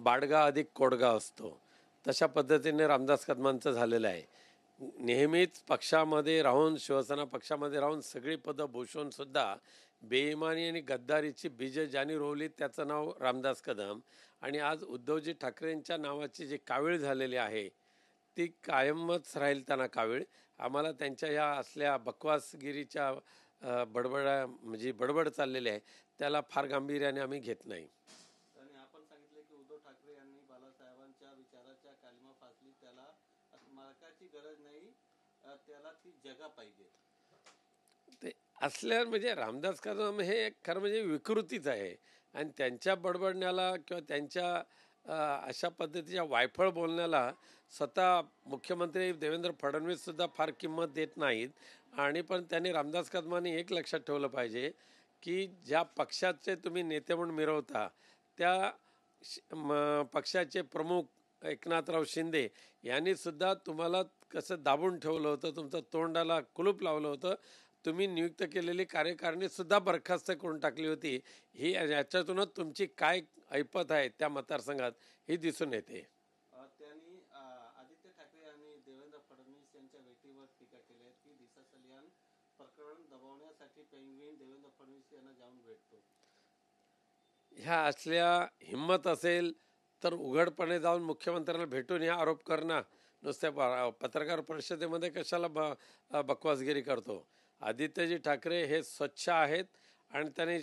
बाडगा अधिक कोडगा असतो, तशा पद्धतीने रामदास कदमांचं झालेलं आहे. नेहमीच पक्षामध्ये राहून, शिवसेना पक्षामध्ये राहून सगळी पदं भूषवून सुद्धा बेईमानी आणि गद्दारीची बीज ज्यांनी रोवली त्याचं नाव रामदास कदम. आणि आज उद्धवजी ठाकरेंच्या नावाची जी कावीळ झालेली आहे ती कायमच राहील. त्यांना कावीळ आम्हाला त्यांच्या ह्या असल्या बकवासगिरीच्या बडबडा म्हणजे बडबड चाललेली आहे त्याला फार गांभीर्याने आम्ही घेत नाही. आपण सांगितले की उद्धव ठाकरे यांनी बाळासाहेबांच्या विचाराच्या कालिमा फासली, त्याला स्मारकाची गरज नाही, त्याला ती जगा पाहिजे. ते असल्यावर म्हणजे रामदास कदम हे खरं म्हणजे विकृतीच आहे. आणि त्यांच्या बडबडण्याला किंवा त्यांच्या अशा पद्धतीच्या वायफळ बोलण्याला स्वतः मुख्यमंत्री देवेंद्र फडणवीस सुद्धा फार किंमत देत नाहीत. आणि पण त्यांनी रामदास कदमांनी एक लक्षात ठेवलं पाहिजे की ज्या पक्षाचे तुम्ही नेते म्हणून मिरवता त्या पक्षाचे प्रमुख एकनाथराव शिंदे यांनी सुद्धा तुम्हाला कसं दाबून ठेवलं होतं, तुमचं तोंडाला कुलूप लावलं होतं. तुम्ही नियुक्त केलेली कार्यकारिणी सुद्धा बरखास्त करून टाकली होती. ही याच्यातूनच तुमची काय ऐपत आहे त्या मतदारसंघात हे दिसून येते. त्यांनी आदित्य ठाकरे आणि देवेंद्र फडणवीस यांच्या भेटीवर टीका केली आहे की दिशा सलियान प्रकरण दबावण्यासाठी पेंग्विन देवेंद्र फडणवीस यांना जाऊन भेटतो. ह्या असल्या हिंमत असेल तर उघडपणे जाऊन मुख्यमंत्र्यांना भेटून हा आरोप करणं. नुसत्या पत्रकार परिषदेमध्ये कशाला बकवासगिरी करतो. आदित्यजी ठाकरे हे स्वच्छ आहेत आणि त्यांनी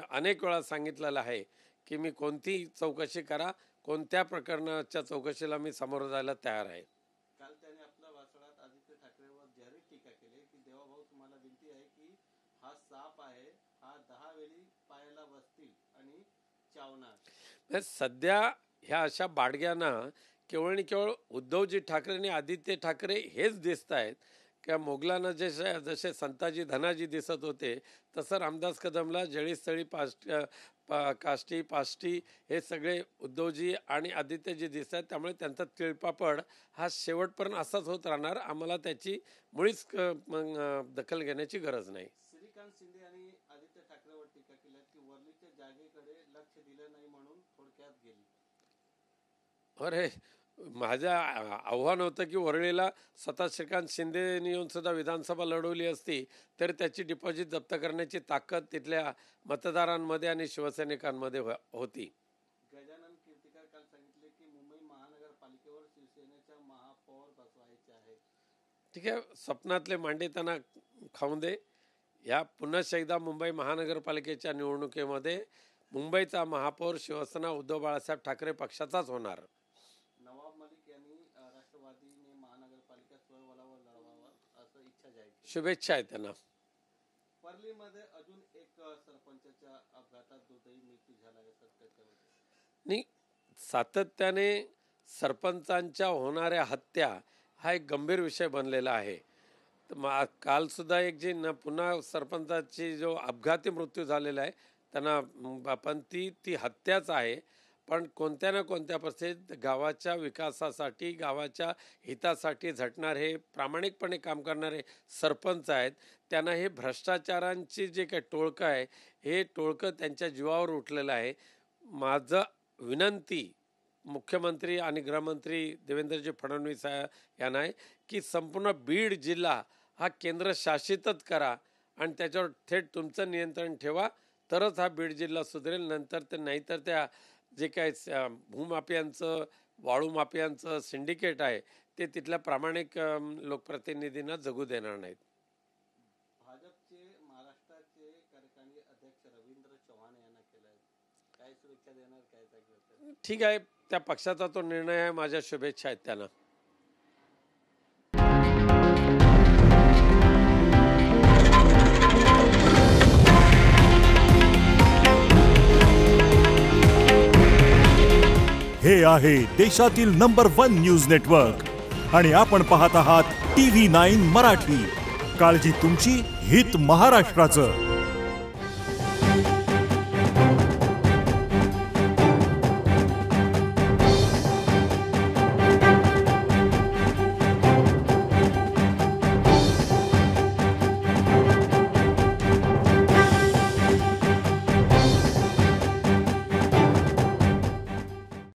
अनेक वेळा सांगितलेलं आहे की मी कोणती चौकशी करा, कोणत्या प्रकरणाच्या चौकशीला मी सामोरं जायला तयार आहे. काल त्याने आपल्या भाषणात आदित्य ठाकरेवर जाहीर टीका केली की देवाभाऊ तुम्हाला विनंती आहे की हा साप आहे, हा 10 वेळी पायाला बसतील आणि चावणार. सध्या ह्या अशा बाडग्यांना केवळ आणि केवळ उद्धवजी ठाकरे आणि आदित्य ठाकरे हेच दिसत आहेत. किंवा मोगलांना जसे संताजी धनाजी दिसत होते तसं रामदास कदमला जळीस्थळी काष्टी पाष्टी हे सगळे उद्धवजी आणि आदित्यजी दिसत आहेत. त्यामुळे त्यांचा तिळपापड हा शेवटपर्यंत असाच होत राहणार. आम्हाला त्याची मुळीच दखल घेण्याची गरज नाही. श्रीकांत शिंदे यांनी आदित्य ठाकरेवर टीका केली की वरलीच्या जागेकडे लक्ष दिलं नाही म्हणून थोडक्यात गेली. अरे माझं आव्हान होतं की वरळीला स्वतः श्रीकांत शिंदेने येऊन सुद्धा विधानसभा लढवली असती तर त्याची डिपॉझिट जप्त करण्याची ताकद तिथल्या मतदारांमध्ये आणि शिवसैनिकांमध्ये होती. गजानन कीर्तिकर काल सांगितले की मुंबई महानगरपालिकेवर शिवसेनेच्या महापौर बसवायचे आहे. ठीक आहे, स्वप्नातले मांडे त्यांना खाऊन दे. या पुन्हा एकदा मुंबई महानगरपालिकेच्या निवडणुकीमध्ये मुंबईचा महापौर शिवसेना उद्धव बाळासाहेब ठाकरे पक्षाचाच होणार. नवाब मलिक यांनी राष्ट्रवादीने महानगरपालिका स्वबळावर लढवावं असं इच्छा जाहीर केली. शुभेच्छा आहे त्यांना. परलीमध्ये अजून एक सरपंचाच्या अपघातात दुर्दैवी मृत्यू झाला आहे. नाही, सातत्याने सरपंचांच्या होणाऱ्या हत्या हा एक गंभीर विषय बनलेला आहे. काल सुद्धा एक जी पुन्हा सरपंचाची जो अपघाती मृत्यू झालेला आहे त्यांना पण ती हत्याच आहे. पण कोणत्या ना कोणत्या परिस्थितीत गावाच्या विकासासाठी गावाच्या हितासाठी झटणारे प्रामाणिकपणे काम करणारे सरपंच आहेत. त्यांना हे भ्रष्टाचारांची जे काही टोळकं आहे हे टोळकं त्यांच्या जीवावर उठलेलं आहे. माझं विनंती मुख्यमंत्री आणि गृहमंत्री देवेंद्रजी फडणवीस यांना आहे की संपूर्ण बीड जिल्हा हा केंद्रशासितच करा आणि त्याच्यावर थेट तुमचं नियंत्रण ठेवा तरच हा बीड जिल्हा सुधरेल. नंतर ते नाहीतर त्या जे काही भूमाफियांचं वाळूमाफियांचं सिंडिकेट आहे ते तिथल्या प्रामाणिक लोकप्रतिनिधींना जगू देणार नाहीत. भाजपचे महाराष्ट्राचे कार्यकारी अध्यक्ष रवींद्र चव्हाण यांना केलंय, काय शुभेच्छा देणार, काय सांगितलं? ठीक आहे, त्या पक्षाचा तो निर्णय आहे. माझ्या शुभेच्छा आहेत त्यांना. हे आहे देशातील नंबर 1 न्यूज नेटवर्क आणि आपण पाहत आहात TV9 मराठी. काळजी तुमची, हित महाराष्ट्राचं.